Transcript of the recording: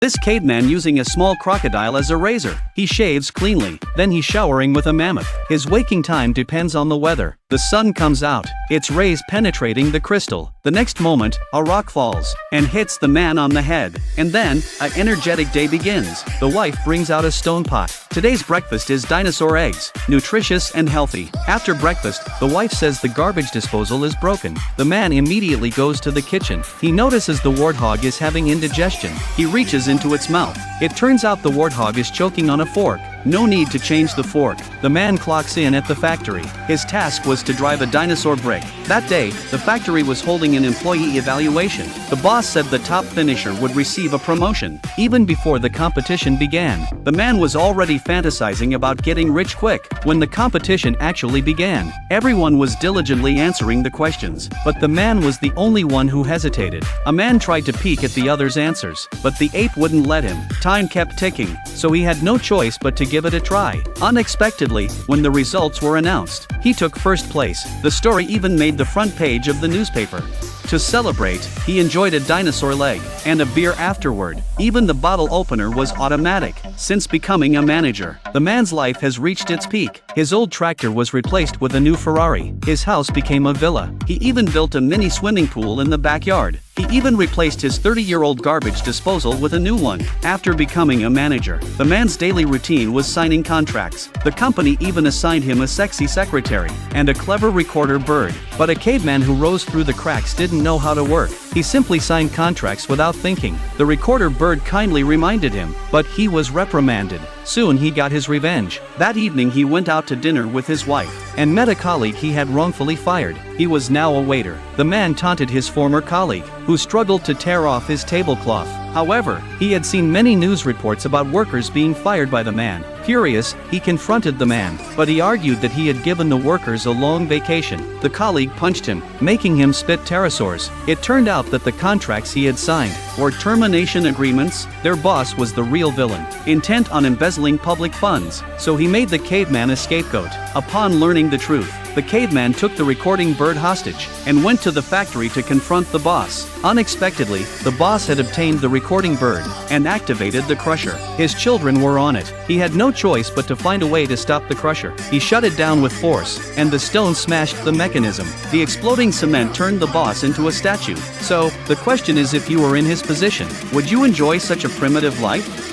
This caveman using a small crocodile as a razor. He shaves cleanly, then he's showering with a mammoth. His waking time depends on the weather. The sun comes out, its rays penetrating the crystal. The next moment, a rock falls and hits the man on the head. And then, an energetic day begins. The wife brings out a stone pot. Today's breakfast is dinosaur eggs, nutritious and healthy. After breakfast, the wife says the garbage disposal is broken. The man immediately goes to the kitchen. He notices the warthog is having indigestion. He reaches into its mouth. It turns out the warthog is choking on a fork. No need to change the fork. The man clocks in at the factory. His task was to drive a dinosaur brick. That day, the factory was holding an employee evaluation. The boss said the top finisher would receive a promotion. Even before the competition began, the man was already fantasizing about getting rich quick. When the competition actually began, everyone was diligently answering the questions, but the man was the only one who hesitated. A man tried to peek at the other's answers, but the ape wouldn't let him. Time kept ticking, so he had no choice but to give it a try. Unexpectedly, when the results were announced, he took first place. The story even made the front page of the newspaper. To celebrate, he enjoyed a dinosaur leg and a beer afterward. Even the bottle opener was automatic. Since becoming a manager, the man's life has reached its peak. His old tractor was replaced with a new Ferrari. His house became a villa. He even built a mini swimming pool in the backyard. He even replaced his 30-year-old garbage disposal with a new one. After becoming a manager, the man's daily routine was signing contracts. The company even assigned him a sexy secretary and a clever recorder bird. But a caveman who rose through the cracks didn't know how to work. He simply signed contracts without thinking. The recorder bird kindly reminded him, but he was reprimanded. Soon he got his revenge. That evening he went out to dinner with his wife and met a colleague he had wrongfully fired. He was now a waiter. The man taunted his former colleague, who struggled to tear off his tablecloth. However, he had seen many news reports about workers being fired by the man. Furious, he confronted the man, but he argued that he had given the workers a long vacation. The colleague punched him, making him spit pterosaurs. It turned out that the contracts he had signed were termination agreements. Their boss was the real villain, intent on embezzling public funds, so he made the caveman a scapegoat. Upon learning the truth, the caveman took the recording bird hostage and went to the factory to confront the boss. Unexpectedly, the boss had obtained the recording bird and activated the crusher. His children were on it. He had no choice but to find a way to stop the crusher. He shut it down with force, and the stone smashed the mechanism. The exploding cement turned the boss into a statue. So, the question is, if you were in his position, would you enjoy such a primitive life?